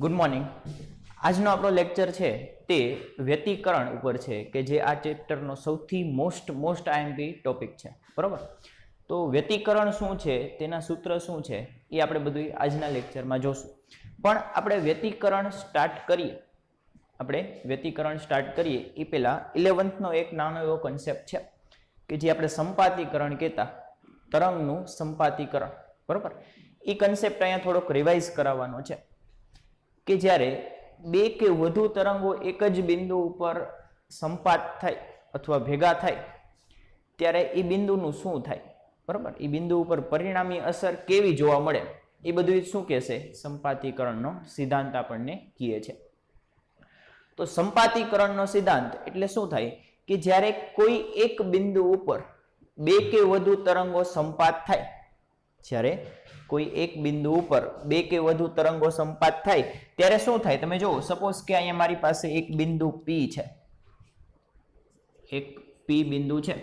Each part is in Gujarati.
Good morning. આજનો આપણો લેક્ચર છે તે વ્યતિકરણ ઉપર છે કે જે આ ચેપ્ટરનો સૌથી મોસ્ટ આઈએમપી ટોપિક છે, બરાબર. તો વ્યતિકરણ શું છે, તેના સૂત્ર શું છે, એ આપણે બધું આજના લેક્ચરમાં જોશું. પણ આપણે વ્યતિકરણ સ્ટાર્ટ કરીએ એ પહેલાં 11th એક નાનો એવો કન્સેપ્ટ છે કે જે આપણે સંપાતીકરણ કહેતા, તરંગનું સંપાતીકરણ, બરાબર. એ કન્સેપ્ટ અહીંયા થોડોક રિવાઇઝ કરાવવાનો છે કે જ્યારે બે કે વધુ તરંગો એક જ બિંદુ ઉપર સંપાત થાય અથવા ભેગા થાય ત્યારે એ બિંદુનું શું થાય, બરાબર. એ બિંદુ ઉપર પરિણામી અસર કેવી જોવા મળે એ બધું શું કહેશે, સંપાતીકરણનો સિદ્ધાંત આપણને કહે છે. તો સંપાતીકરણનો સિદ્ધાંત એટલે શું થાય કે જ્યારે કોઈ એક બિંદુ ઉપર બે કે વધુ તરંગો સંપાત થાય, જ્યારે કોઈ એક બિંદુ ઉપર બે કે વધુ તરંગો સંપાત થાય ત્યારે શું થાય, તમે જુઓ. સપોઝ કે અહીંયા મારી પાસે એક બિંદુ P છે, એક P બિંદુ છે,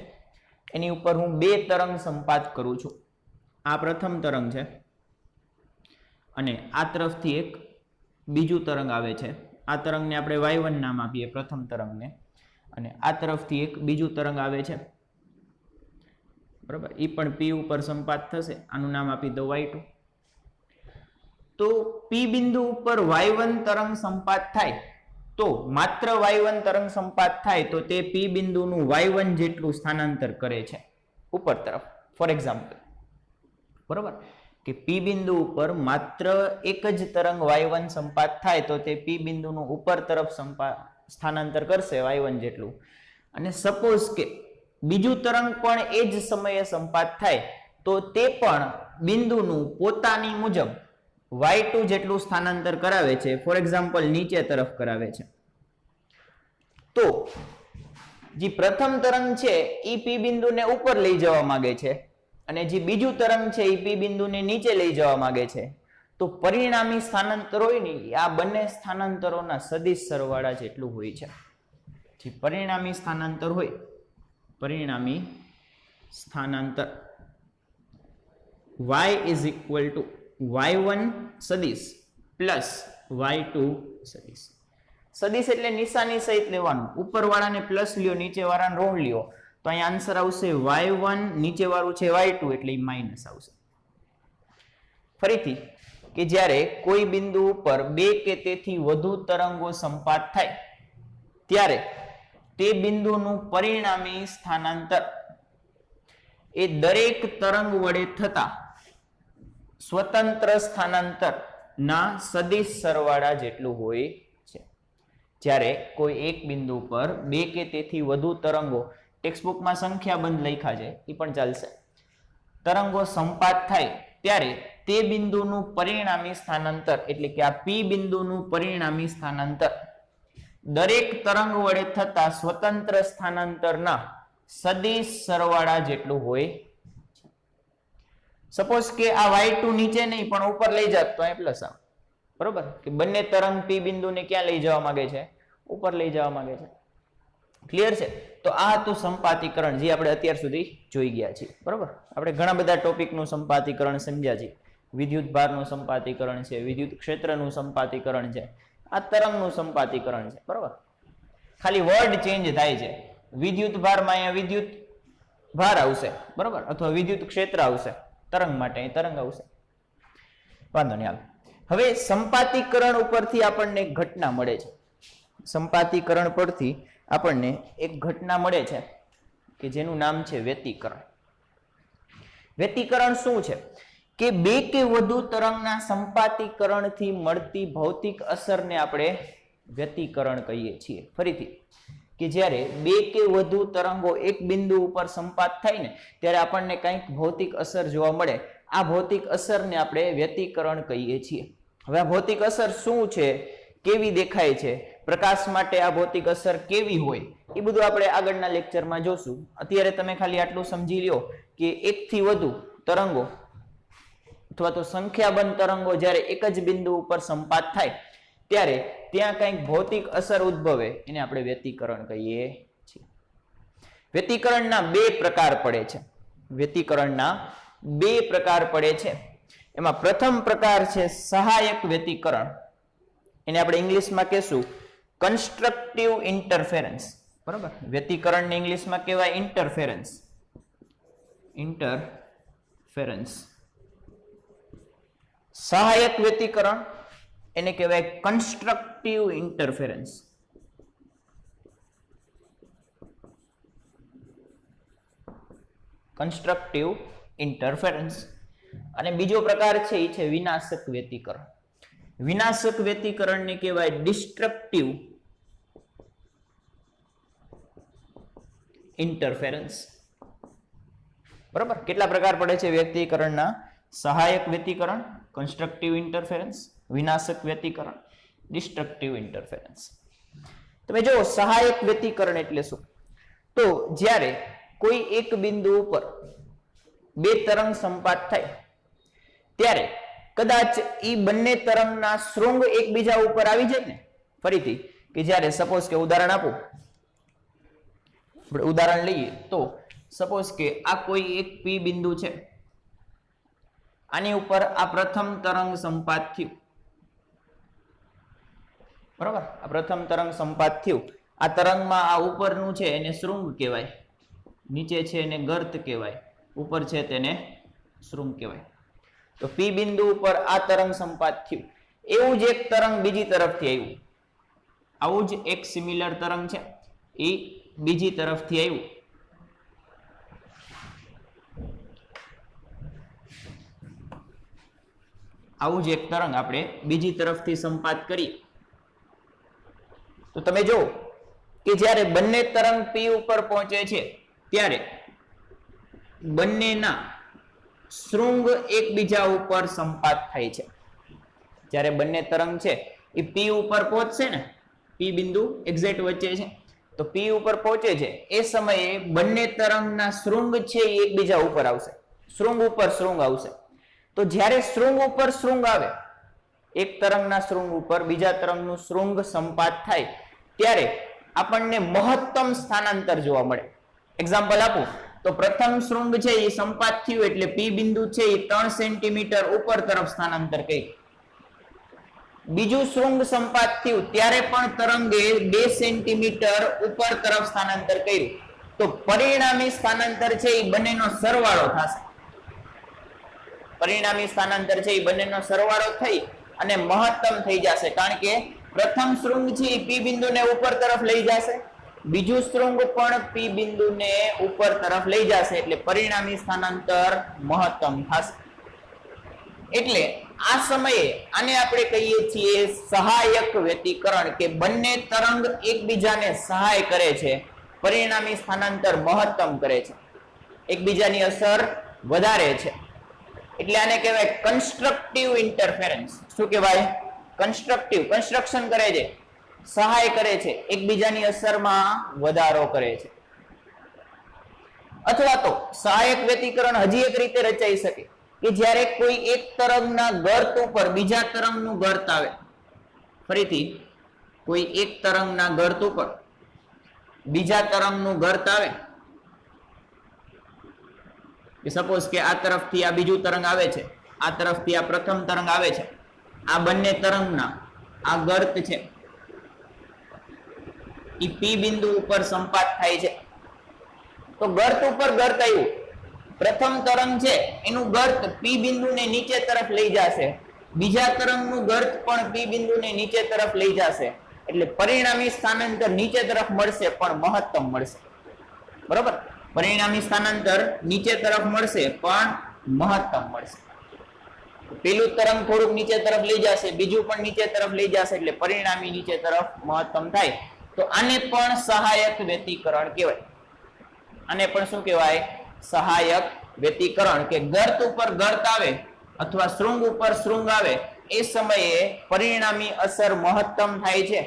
એની ઉપર હું બે તરંગ સંપાત કરું છું. આ પ્રથમ તરંગ છે અને આ તરફથી એક બીજું તરંગ આવે છે. આ તરંગને આપણે y1 નામ આપીએ, પ્રથમ તરંગને, અને આ તરફથી એક બીજું તરંગ આવે છે, બરાબર. એ પણ P ઉપર સંપાત થશે, આનું નામ આપી દો y2. તો P બિંદુ ઉપર y1 તરંગ સંપાત થાય તો માત્ર y1 તરંગ સંપાત થાય તો તે P બિંદુનું y1 જેટલું સ્થાનાંતર કરે છે ઉપર તરફ. ફોર એક્ઝામ્પલ, બરાબર, કે P બિંદુ ઉપર માત્ર એક જ તરંગ y1 સંપાત થાય તો તે P બિંદુનું ઉપર તરફ સ્થાનાંતર કરશે y1 જેટલું. અને સપોઝ કે બીજું તરંગ પણ એ જ સમયે સંપાત થાય તો તે પણ બિંદુનું પોતાની મુજબ y2 જેટલું સ્થાનાંતર કરાવે છે. ફોર એક્ઝામ્પલ, નીચે તરફ કરાવે છે. તો જે પ્રથમ તરંગ છે એ P બિંદુને ઉપર લઈ જવા માંગે છે અને જે બીજું તરંગ છે એ P બિંદુને નીચે લઈ જવા માંગે છે. તો પરિણામી સ્થાનાંતર હોય ને, આ બંને સ્થાનાંતરોના સદિશ સરવાળા જેટલું હોય છે. જે પરિણામી સ્થાનાંતર હોય, પરિણામી સ્થાનાંતર y is equal two y1 સદિશ પ્લસ y2 સદિશ. સદિશ એટલે નિશાની સહિત લેવાનું, ઉપર વાળાને પ્લસ લ્યો, નીચે વાળાને ઋણ લ્યો, તો અહીંયા આન્સર આવશે y1, નીચે વાળું છે y2 એટલે માઇનસ આવશે. ફરીથી, કે જ્યારે કોઈ બિંદુ ઉપર બે કે તેથી વધુ તરંગો સંપાત થાય ત્યારે તે બિંદુનું પરિણામી સ્થાનાંતર એ દરેક તરંગ વડે થતા સ્વતંત્ર સ્થાનાંતર ના સદિશ સરવાળા જેટલું હોય છે. જ્યારે કોઈ એક બિંદુ પર બે કે તેથી વધુ તરંગો, ટેક્સ્ટબુકમાં સંખ્યાબંધ લખ્યા છે એ પણ ચાલશે, તરંગો સંપાત થાય ત્યારે તે બિંદુનું પરિણામી સ્થાનાંતર એટલે કે આ P બિંદુનું પરિણામી સ્થાનાંતર દરેક તરંગ વડે થતા સ્વતંત્ર સ્થાનાંતરના સદિશ સરવાળા જેટલું હોય. સપોઝ કે આ y2 નીચે નહીં પણ ઉપર લઈ જાત તો અહીં પ્લસ આવે, બરોબર. કે બંને તરંગ P બિંદુને ક્યાં લઈ જવા માંગે છે, ઉપર લઈ જવા માંગે છે. ક્લિયર છે? તો આ હતું સંપાતીકરણ, જે આપણે અત્યાર સુધી જોઈ ગયા છીએ, બરોબર. આપણે ઘણા બધા ટોપિકનું સંપાતીકરણ સમજ્યા છીએ. વિદ્યુત ભારનું સંપાતીકરણ છે, વિદ્યુત ક્ષેત્રનું સંપાતીકરણ છે, આ તરંગનું સંપાતીકરણ છે, બરોબર. ખાલી વર્ડ ચેન્જ થાય છે. વિદ્યુત ભારમાં અહીંયા વિદ્યુત ભાર આવશે, બરોબર, અથવા વિદ્યુત ક્ષેત્ર આવશે, તરંગ માટે અહીં તરંગ આવશે. વાંધો નહીં. હવે સંપાતીકરણ ઉપરથી આપણને એક ઘટના મળે છે. સંપાતીકરણ પરથી આપણને એક ઘટના મળે છે કે જેનું નામ છે વ્યતિકરણ. વ્યતિકરણ શું છે કે બે કે વધુ તરંગના સંપાતીકરણથી મળતી ભૌતિક અસરને આપણે વ્યતિકરણ કહીએ છીએ. ફરીથી, કે જ્યારે બે કે વધુ તરંગો એક બિંદુ ઉપર સંપાત થાય ને ત્યારે આપણને કંઈક ભૌતિક અસર જોવા મળે. આ ભૌતિક અસરને આપણે વ્યતિકરણ કહીએ છીએ. હવે આ ભૌતિક અસર શું છે, કેવી દેખાય છે, પ્રકાશ માટે આ ભૌતિક અસર કેવી હોય, એ બધું આપણે આગળના લેક્ચરમાં જોશું. અત્યારે તમે ખાલી આટલું સમજી લ્યો કે એકથી વધુ તરંગો અથવા તો સંખ્યાબંધ તરંગો જ્યારે એક જ બિંદુ ઉપર સંપાત થાય ત્યારે ત્યાં કંઈક ભૌતિક અસર ઉદ્ભવે, એને આપણે વ્યતિકરણ કહીએ છીએ. વ્યતિકરણના બે પ્રકાર પડે છે. વ્યતિકરણના બે પ્રકાર પડે છે. એમાં પ્રથમ પ્રકાર છે સહાયક વ્યતિકરણ એને આપણે ઇંગ્લિશમાં કહેશું કન્સ્ટ્રક્ટિવ ઇન્ટરફેરન્સ, બરાબર. વ્યતિકરણને ઇંગ્લિશમાં કહેવાય ઇન્ટરફેરન્સ. ઇન્ટરફેરન્સ. સહાયક વ્યતિકરણ એને કહેવાય કન્સ્ટ્રક્ટિવ ઇન્ટરફેરન્સ. Constructive interference. અને બીજો પ્રકાર છે એ છે વિનાશક વ્યતિકરણ. વિનાશક વ્યતિકરણને કહેવાય ડિસ્ટ્રક્ટિવ ઇન્ટરફેરન્સ. બરાબર. કેટલા પ્રકાર પડે છે વ્યતિકરણના? સહાયક વ્યતિકરણ, કન્સ્ટ્રક્ટિવ ઇન્ટરફેરન્સ, વિનાશક વ્યતિકરણ, ડિસ્ટ્રક્ટિવ ઇન્ટરફેરન્સ. તમે જો સહાયક વ્યતિકરણ એટલે શું? તો જ્યારે કોઈ એક બિંદુ ઉપર બે તરંગ સંપાત થાય ત્યારે કદાચ એ બંને તરંગના શૃંગ એકબીજા ઉપર આવી જાય ને. ફરીથી કે જ્યારે સપોઝ કે ઉદાહરણ આપું, આપણે ઉદાહરણ લઈએ તો સપોઝ કે આ કોઈ એક પી બિંદુ છે, આની ઉપર આ પ્રથમ તરંગ સંપાત થયું, બરાબર. આ પ્રથમ તરંગ સંપાત થયું. આ તરંગમાં આ ઉપરનું છે એને શૃંગ કહેવાય, નીચે છે એને ગર્ત કહેવાય, ઉપર છે તેને શૃંગ કહેવાય. તો પી બિંદુ ઉપર આ તરંગ સંપાત થયું. એવું જ એક તરંગ બીજી તરફથી આવ્યું, આવું જ એક સિમિલર તરંગ છે એ બીજી તરફથી આવ્યું. આવું જ એક તરંગ આપણે બીજી તરફથી સંપાત કરીએ તો તમે જો કે જ્યારે બંને તરંગ પી ઉપર પહોંચે છે ત્યારે બંનેના શૃંગ એકબીજા ઉપર સંપાત થાય છે. જ્યારે બંને તરંગ છે એ પી ઉપર પહોંચશે ને, પી બિંદુ એક્ઝેક્ટ વચ્ચે છે, તો પી ઉપર પહોંચે છે એ સમયે બંને તરંગના શૃંગ છે એ એકબીજા ઉપર આવશે, શૃંગ ઉપર શૃંગ આવશે. તો જ્યારે શૃંગ ઉપર શૃંગ આવે, એક તરંગના શૃંગ ઉપર બીજા તરંગનું શૃંગ સંપાત થાય ત્યારે આપણને મહત્તમ સ્થાનાંતર જોવા મળે. એક્ઝામ્પલ આપું તો પ્રથમ શૃંગ છે એ સંપાત થયું એટલે પી બિંદુ છે એ 3 સેન્ટીમીટર ઉપર તરફ સ્થાનાંતર કર્યું. બીજું શૃંગ સંપાત થયું ત્યારે પણ તરંગે 2 સેન્ટીમીટર ઉપર તરફ સ્થાનાંતર કર્યું. તો પરિણામી સ્થાનાંતર છે એ બંનેનો સરવાળો થશે. પરિણામી સ્થાનાંતર છે એ બંનેનો સરવાળો થઈ અને મહત્તમ થઈ જશે. કારણ કે પ્રથમ શૃંગ છે એ પી બિંદુને ઉપર તરફ લઈ જશે, બીજું શૃંગ પણ પી બિંદુને ઉપર તરફ લઈ જશે, એટલે પરિણામી સ્થાનાંતર મહત્તમ થશે. એટલે આ સમયે આને આપણે કહીએ છીએ સહાયક વ્યતિકરણ, કે બંને તરંગ એકબીજાને સહાય કરે છે, પરિણામી સ્થાનાંતર મહત્તમ કરે છે, એકબીજાની અસર વધારે છે. એટલે આને કહેવાય કન્સ્ટ્રક્ટિવ ઇન્ટરફેરન્સ. શું કહેવાય? કન્સ્ટ્રક્ટિવ. કન્સ્ટ્રક્શન કરે છે, સહાય કરે છે, એકબીજાની અસરમાં વધારો કરે છે. અથવા તો સહાયક વ્યતિકરણ હજી એક રીતે રચાઈ શકે કે જ્યારે કોઈ એક તરંગના ગર્ત ઉપર બીજા તરંગનું ગર્ત આવે. ફરીથી કોઈ એક તરંગના ગર્ત ઉપર બીજા તરંગનું ગર્ત આવે, કે સપોઝ કે આ તરફથી આ બીજું તરંગ આવે છે, આ તરફથી આ પ્રથમ તરંગ આવે છે, આ બંને તરંગના આ ગર્ત છે એ પી બિંદુ ઉપર સંપાત થાય છે. તો ગર્ત ઉપર ગર્ત આવ્યું, પ્રથમ તરંગ છે એનું ગર્ત પી બિંદુને નીચે તરફ લઈ જશે, બીજા તરંગનું ગર્ત પણ પી બિંદુને નીચે તરફ લઈ જશે, એટલે પરિણામી સ્થાનાંતર નીચે તરફ મળશે પણ મહત્તમ મળશે. બરોબર? પરિણામી સ્થાનાંતર નીચે તરફ મળશે પણ મહત્તમ મળશે. પેલું તરંગ થોડુંક નીચે તરફ લઈ જશે, બીજું પણ નીચે તરફ લઈ જશે, એટલે પરિણામી નીચે તરફ મહત્તમ થાય. તો આને પણ સહાયક વ્યતિકરણ કહેવાય. આને પણ શું કહેવાય? સહાયક વ્યતિકરણ. કે ગર્ત ઉપર ગર્ત આવે અથવા શૃંગ ઉપર શૃંગ આવે એ સમયે પરિણામી અસર મહત્તમ થાય છે,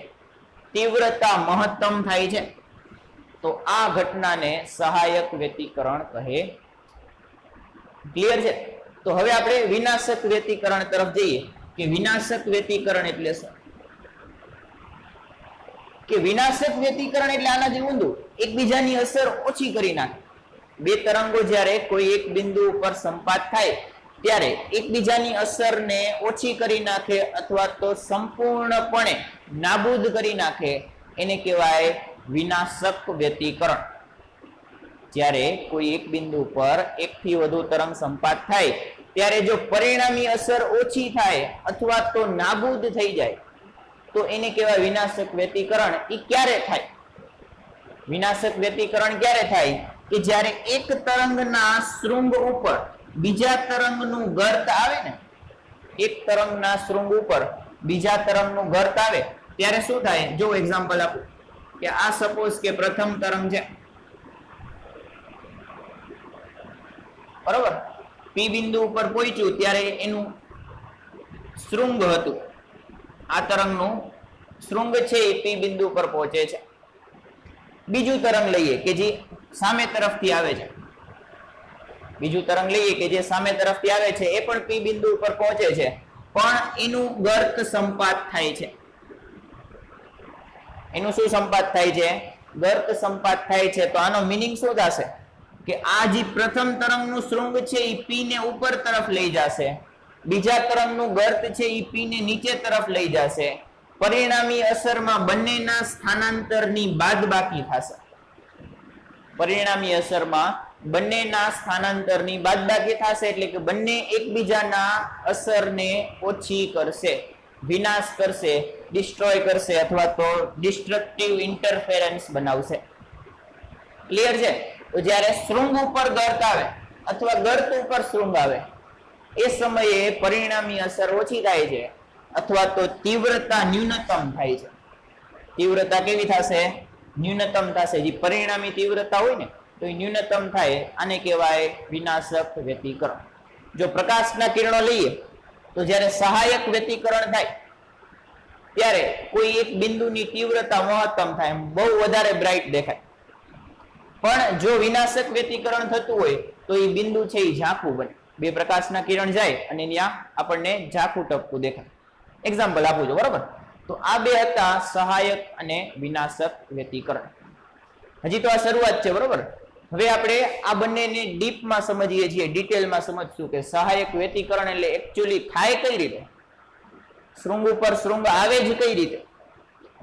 તીવ્રતા મહત્તમ થાય છે. તો આ ઘટનાને સહાયક વ્યતિકરણ કહે. ક્લિયર છે? તો હવે આપણે વિનાશક વ્યતિકરણ તરફ જઈએ કે વિનાશક વ્યતિકરણ એટલે શું? કે વિનાશક વ્યતિકરણ એટલે આના જેવું ઊંધું, એકબીજાની અસર ઓછી કરી નાખે. બે તરંગો જ્યારે કોઈ એક બિંદુ ઉપર સંપાત થાય ત્યારે એકબીજાની અસરને ઓછી કરી નાખે અથવા તો સંપૂર્ણપણે નાબૂદ કરી નાખે એને કહેવાય વિનાશક વ્યતિકરણ. જ્યારે કોઈ એક બિંદુ પર એકથી વધુ તરંગ સંપાત થાય ત્યારે જો પરિણામી અસર ઓછી થાય અથવા તો નાબૂદ થઈ જાય તો એને કહેવાય વિનાશક વ્યતિકરણ. એ ક્યારે થાય? વિનાશક વ્યતિકરણ ક્યારે થાય? કે જ્યારે એક તરંગના શૃંગ ઉપર બીજા તરંગનું ગર્ત આવે ને, એક તરંગના શૃંગ ઉપર બીજા તરંગનું ગર્ત આવે ત્યારે શું થાય? જો એક્ઝામ્પલ આપું કે આ સપોઝ કે પ્રથમ તરંગ છે, બરોબર? પી બિંદુ ઉપર પહોંચ્યું ત્યારે એનું શૃંગ હતું, આ તરંગનું શૃંગ છે એ પી બિંદુ પર પહોંચે છે. બીજું તરંગ લઈએ કે જે સામે તરફથી આવે છે, બીજું તરંગ લઈએ કે જે સામે તરફથી આવે છે, એ પણ પી બિંદુ ઉપર પહોંચે છે, પણ એનું ગર્ત સંપાત થાય છે. એનું શું સંપાત થાય છે? ગર્ત સંપાત થાય છે. તો આનો મિનિંગ શું થશે? કે આ જે પ્રથમ તરંગનું શૃંગ છે એ પી ને ઉપર તરફ લઈ જશે, બીજા તરંગનું ગર્ત છે એ પી ને નીચે તરફ લઈ જશે. પરિણામી અસરમાં બંનેના સ્થાનાંતરની બાદબાકી થશે. પરિણામી અસરમાં બંનેના સ્થાનાંતરની બાદબાકી થશે એટલે કે બંને એકબીજાના અસરને ઓછી કરશે, વિનાશ કરશે, ડિસ્ટ્રોય કરશે અથવા તો ડિસ્ટ્રક્ટિવ ઇન્ટરફેરન્સ બનાવશે. ક્લિયર છે? તો જ્યારે શૃંગ ઉપર ગર્ત આવે અથવા ગર્ત ઉપર શૃંગ આવે એ સમયે પરિણામી અસર ઓછી થાય છે અથવા તો તીવ્રતા ન્યૂનતમ થાય છે. તીવ્રતા કેવી થશે? ન્યૂનતમ થશે. જે પરિણામી તીવ્રતા હોય ને તો એ ન્યૂનતમ થાય. આને કહેવાય વિનાશક વ્યતિકરણ. જો પ્રકાશના કિરણો લઈએ તો જ્યારે સહાયક વ્યતિકરણ થાય ત્યારે કોઈ એક બિંદુની તીવ્રતા મહત્તમ થાય, બહુ વધારે બ્રાઇટ દેખાય. પણ જો વિનાશક વ્યતિકરણ થતું હોય તો એ બિંદુ છે એ ઝાંખું બને. બે પ્રકાશના કિરણ જાય અને ત્યાં આપણને ઝાંખું ટપકું દેખાય. એક્ઝામ્પલ આપું છું, બરોબર? તો આ બે હતા સહાયક અને વિનાશક વ્યતિકરણ. હજી તો આ શરૂઆત છે, બરોબર? હવે આપણે આ બંનેને ડીપમાં સમજીએ છીએ, ડિટેલમાં સમજશું કે સહાયક વ્યતિકરણ એટલે એકચ્યુઅલી થાય કઈ રીતે, શૃંગ ઉપર શૃંગ આવે જ કઈ રીતે.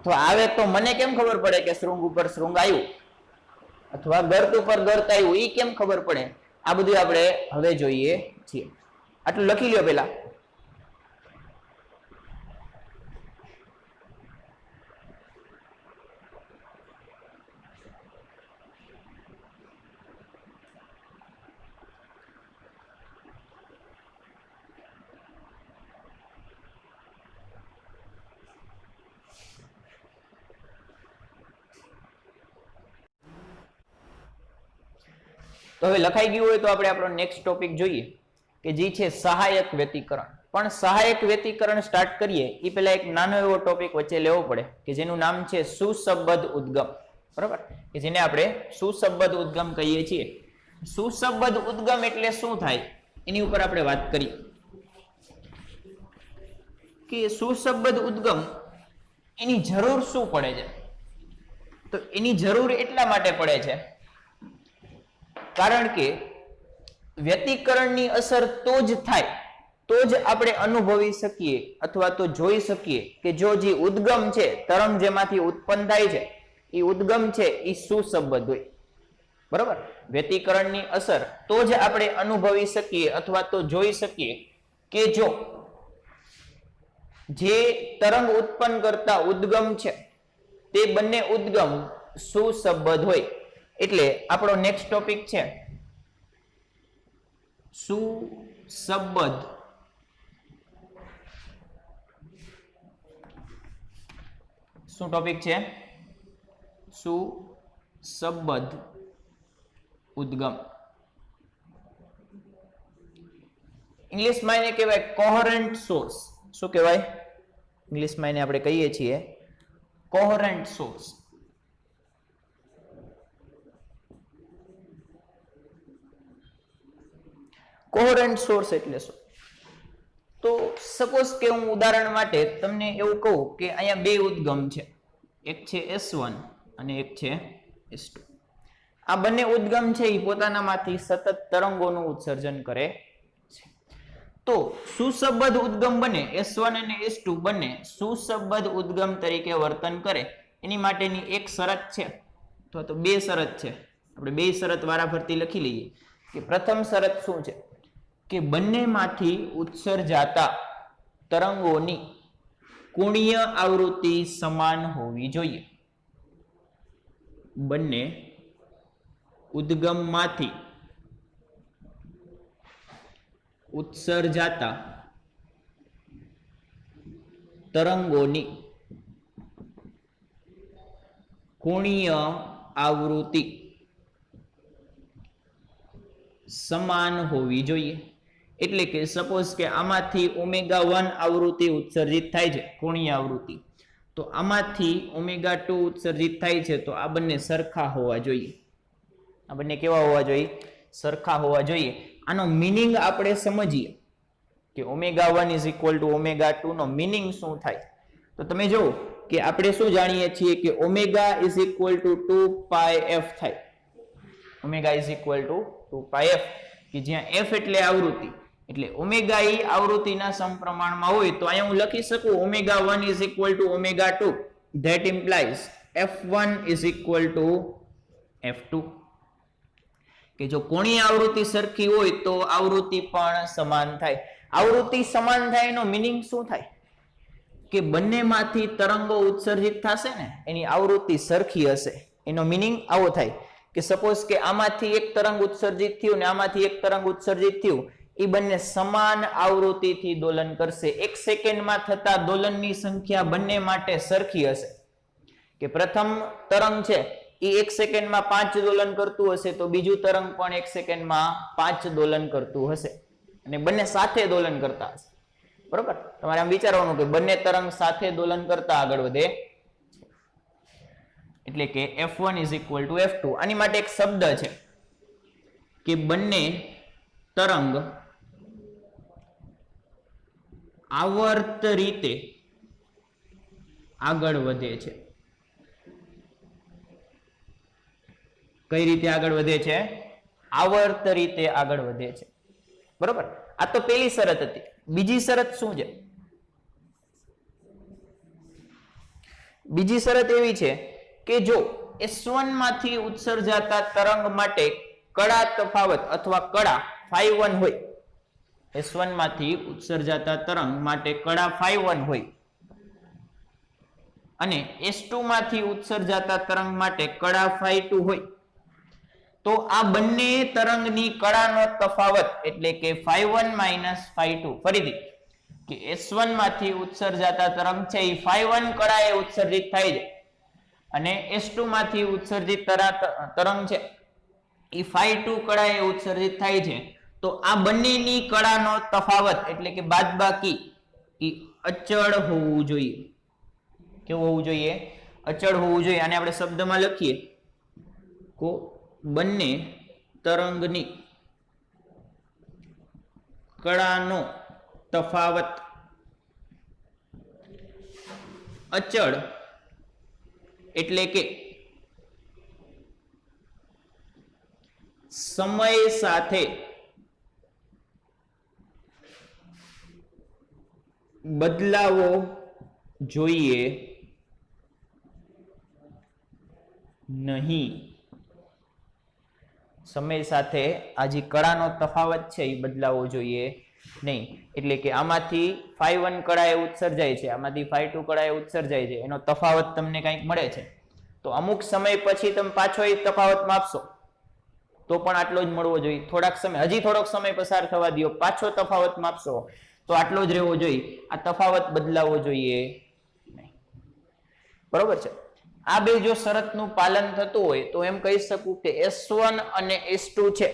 તો આવે તો મને કેમ ખબર પડે કે શૃંગ ઉપર શૃંગ આવ્યું અથવા ગર્ત ઉપર ગર્ત આવ્યું, એ કેમ ખબર પડે? આ બધું આપણે હવે જોઈએ છીએ. આટલું લખી લ્યો પેલા. તો હવે લખાઈ ગયું હોય તો આપણે આપણો નેક્સ્ટ ટોપિક જોઈએ કે જે છે સહાયક વ્યતિકરણ. પણ સહાયક વ્યતિકરણ સ્ટાર્ટ કરીએ એ પહેલા એક નાનો એવો ટોપિક વચ્ચે લેવો પડે કે જેનું નામ છે સુસંબદ્ધ ઉદ્ગમ. બરાબર? કે જેને આપણે સુસંબદ્ધ ઉદ્ગમ કહીએ છીએ. સુસંબદ્ધ ઉદ્ગમ એટલે શું થાય એની ઉપર આપણે વાત કરી કે સુસંબદ્ધ ઉદ્ગમ એની જરૂર શું પડે છે. તો એની જરૂર એટલા માટે પડે છે કારણ કે વ્યતિકરણની અસર તો જ થાય તો જ આપણે અનુભવી શકીએ અથવા તો જોઈ શકીએ કે જો જે ઉદ્ગમ છે, તરંગ જેમાંથી ઉત્પન્ન થાય છે એ ઉદ્ગમ છે એ સુસંબદ્ધ હોય. બરાબર? વ્યતિકરણની અસર તો જ આપણે અનુભવી શકીએ અથવા તો જોઈ શકીએ કે જો જે તરંગ ઉત્પન્ન કરતા ઉદ્ગમ છે તે બંને ઉદ્ગમ સુસંબદ્ધ હોય. એટલે આપણો નેક્સ્ટ ટોપિક છે સુસંબદ્ધ શું ટોપિક છે? સુસંબદ્ધ ઉદ્ગમ. ઇંગ્લિશમાં એને કહેવાય કોહરન્ટ સોર્સ. શું કહેવાય? ઇંગ્લિશમાં એને આપણે કહીએ છીએ કોહરન્ટ સોર્સ. કોહરન્ટ સોર્સ એટલે શું? તો સપોઝ કે હું ઉદાહરણ માટે તમને એવું કહું કે અહીંયા બે ઉદ્ગમ છે, એક છે S1 અને એક છે S2. આ બંને ઉદ્ગમ છે એ પોતાનામાંથી સતત તરંગોનું ઉત્સર્જન કરે છે. તો સુસંબદ્ધ ઉદ્ગમ બને S1 અને S2 બંને સુસંબદ્ધ ઉદ્ગમ તરીકે વર્તન કરે એની માટેની એક શરત છે અથવા તો બે શરત છે. આપણે બે શરત વારાફરતી લખી લઈએ કે પ્રથમ શરત શું છે કે બંનેમાંથી ઉત્સર્જાતા તરંગોની કોણીય આવૃત્તિ સમાન હોવી જોઈએ. બંને ઉદ્ગમમાંથી ઉત્સર્જાતા તરંગોની કોણીય આવૃત્તિ સમાન હોવી જોઈએ. એટલે કે સપોઝ કે આમાંથી ઓમેગા 1 આવૃત્તિ ઉત્સર્જિત થાય છે કોણીય આવૃત્તિ, તો આમાંથી ઓમેગા 2 ઉત્સર્જિત થાય છે, તો આ બંને સરખા હોવા જોઈએ. આ બંને કેવા હોવા જોઈએ? સરખા હોવા જોઈએ. આનો મીનિંગ આપણે સમજીએ કે omega 1 is equal to omega 2 નો મીનિંગ શું થાય. તો તમે જુઓ કે આપણે શું જાણીએ છીએ કે omega is equal to 2 pi F થાય. Omega is equal to 2 pi F, કે જ્યાં એફ એટલે આવૃત્તિ, એટલે ઓમેગા ઈ આવૃત્તિના સમપ્રમાણમાં હોય તો અહીંયા હું લખી શકું omega 1 is equal to omega 2. That implies f1 is equal two f2. કે જો કોણીય આવૃત્તિ સરખી હોય તો આવૃત્તિ પણ સમાન થાય. આવૃત્તિ સમાન થાય એનો મીનિંગ શું થાય? કે બંનેમાંથી તરંગો ઉત્સર્જિત થશે ને એની આવૃત્તિ સરખી હશે. એનો મીનિંગ આવો થાય કે સપોઝ કે આમાંથી એક તરંગ ઉત્સર્જિત થયું ને આમાંથી એક તરંગ ઉત્સર્જિત થયું, એ બંને સમાન આવૃત્તિથી દોલન કરશે. એક સેકન્ડમાં થતા દોલનની સંખ્યા બંને માટે સરખી હશે. કે પ્રથમ તરંગ છે એ એક સેકન્ડમાં 5 દોલન કરતું હશે, તો બીજું તરંગ પણ એક સેકન્ડમાં 5 દોલન કરતું હશે, અને બંને સાથે દોલન કરતા હશે. બરોબર? તમારે આમ વિચારવાનું કે બંને તરંગ સાથે દોલન કરતા આગળ વધે, એટલે કે f1 is equal two f2. આની માટે એક શબ્દ છે કે બંને તરંગ આવર્ત રીતે આગળ વધે છે. કઈ રીતે આગળ વધે છે? આવર્ત રીતે આગળ વધે છે. બરોબર? આ તો પહેલી શરત હતી. બીજી શરત શું છે? બીજી શરત એવી છે કે જો S1 માંથી ઉત્સર્જાતા તરંગ માટે કડા તફાવત અથવા કડા phi1 હોય, S1 માંથી ઉત્સર્જાતા તરંગ માટે કડા phi1 હોય અને S2 માંથી ઉત્સર્જાતા તરંગ માટે કડા phi2 હોય, તો આ બંને તરંગની કડાનો તફાવત એટલે કે phi1 માઇનસ phi2, ફરીથી કે S1 માંથી ઉત્સર્જાતા તરંગ છે એ phi1 કડાએ ઉત્સર્જિત થાય છે અને S2 માંથી ઉત્સર્જિત તરંગ છે એ phi2 કડાએ ઉત્સર્જિત થાય છે, તો આ બંનેની કડાનો તફાવત એટલે કે બાદબાકી એ અચળ હોવું જોઈએ. કેવું હોવું જોઈએ? અચળ હોવું જોઈએ. આને આપણે શબ્દમાં લખીએ કો બંને તરંગની કડાનો તફાવત અચળ એટલે કે સમય સાથે બદલાવો જોઈએ નહીં. સમય સાથે આ જે કડાનો તફાવત છે એ બદલાવો જોઈએ નહીં. એટલે કે આમાંથી phi1 કડાએ ઉત્સર્જાય છે, આમાંથી phi2 કડાએ ઉત્સર્જાય છે, એનો તફાવત તમને કંઈક મળે છે, તો અમુક સમય પછી તમે પાછો એ તફાવત માપશો તો પણ આટલો જ મળવો જોઈએ. થોડાક સમય, હજી થોડોક સમય પસાર થવા દો, પાછો તફાવત માપશો તો આટલો જ રહેવો જોઈએ. આ તફાવત બદલાવો જોઈએ નહીં. બરોબર છે? આ બે જો શરતનું પાલન થતું હોય તો એમ કહી શકું કે S1 અને S2 છે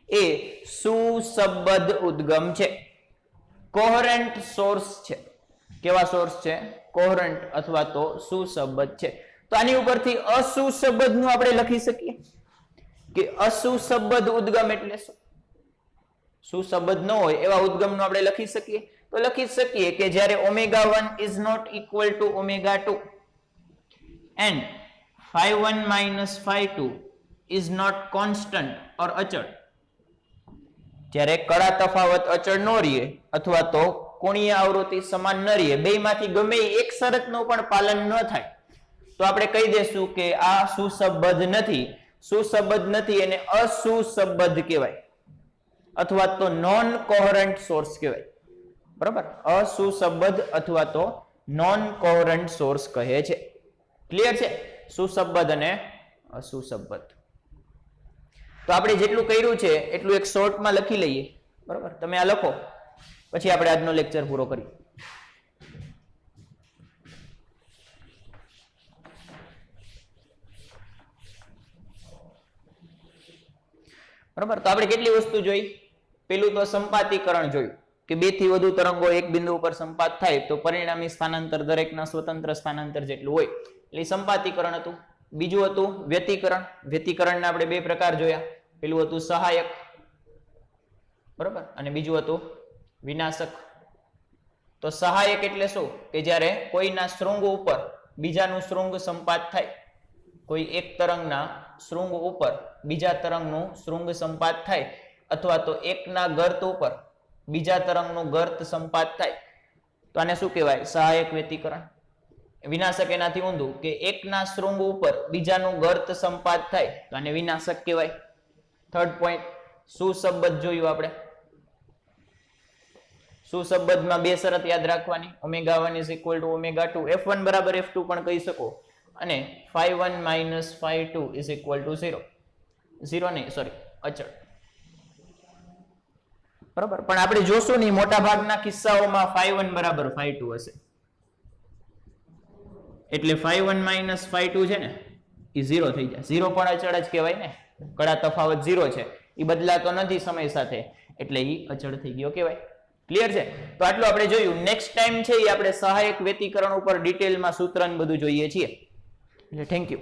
એ સુસંબદ્ધ ઉદ્ગમ છે, કોહરન્ટ સોર્સ છે. કેવા સોર્સ છે? કોહરન્ટ અથવા તો સુસંબદ્ધ છે. તો આની ઉપરથી અસુસંબદ્ધ નું આપણે લખી શકીએ કે અસુસંબદ્ધ ઉદ્ગમ એટલે શું? સુસંબદ્ધ ન હોય એવા ઉદ્ગમનું આપણે લખી શકીએ. તો લખી શકીએ કે જ્યારે omega 1 is not equal to omega 2 and phi1 minus phi2 is not constant or અચળ. જ્યારે કળા તફાવત અચળ ન રહીએ અથવા તો કોણીય આવૃત્તિ સમાન ન રહીએ, બેમાંથી ગમે એક શરતનું પણ પાલન ન થાય તો આપણે કહી દેશું કે આ સુસંબદ્ધ નથી. સુસંબદ્ધ નથી એને અસુસંબદ્ધ કહેવાય અથવા તો નોન કોહરન્ટ સોર્સ કહેવાય. બરાબર, અસુસંબદ્ધ અથવા તો નોન કોહરન્ટ સોર્સ કહે છે. ક્લિયર છે? સુસંબદ્ધ અને અસુસંબદ્ધ. તો આપણે જેટલું કર્યું છે એટલું એક શોર્ટમાં લખી લઈએ. બરાબર, તમે આ લખો પછી આપણે આજનો લેક્ચર પૂરો કરીએ. બરાબર, તો આપણે કેટલી વસ્તુ જોઈ? પેલું તો સંપાતીકરણ જોયું કે બે થી વધુ તરંગો એક બિંદુ ઉપર સંપાત થાય તો પરિણામી સ્થાનાંતર દરેકના સ્વતંત્ર સ્થાનાંતર જેટલું હોય એટલે સંપાતીકરણ હતું. બીજું હતું વ્યતિકરણ. વ્યતિકરણના આપણે બે પ્રકાર જોયા. પેલું હતું સહાયક, બરાબર, અને બીજું હતું વિનાશક. તો સહાયક એટલે શું? કે જ્યારે કોઈના શૃંગ ઉપર બીજાનું શૃંગ સંપાત થાય, કોઈ એક તરંગના શૃંગ ઉપર બીજા તરંગનું શૃંગ સંપાત થાય અથવા તો એકના ગર્ત ઉપર બીજા તરંગનું ગર્ત સંપાત થાય તો આને શું કહેવાય? સહાયક વ્યતિકરણ. વિનાશક એનાથી ઊંધું કે એકના શૃંગ ઉપર બીજાનું ગર્ત સંપાત થાય તો આને વિનાશક કહેવાય. થર્ડ પોઈન્ટ સુસંબદ્ધ જોયું આપણે. સુસંબદ્ધમાં બે શરત યાદ રાખવાની, ω1 = ω2, f1 બરાબર f2 પણ કહી શકો અને φ1 - φ2 = 0. 0 નહીં, સોરી, અચળ. બરાબર, પણ આપણે જોશું નહીં મોટા ભાગના કિસ્સાઓમાં φ1 બરાબર φ2 હશે. એટલે φ1 - φ2 છે ને એ 0 થઈ જાય. 0 પણ અચળ જ કહેવાય ને. કળા તફાવત 0 છે, એ બદલાતો નથી સમય સાથે, એટલે એ અચળ થઈ ગયો કહેવાય. ક્લિયર છે? તો આટલું આપણે જોયું. નેક્સ્ટ ટાઈમ છે એ આપણે સહાયક વ્યતિકરણ ઉપર ડિટેલમાં સૂત્ર બધું જોઈએ છીએ. એટલે થેન્ક યુ.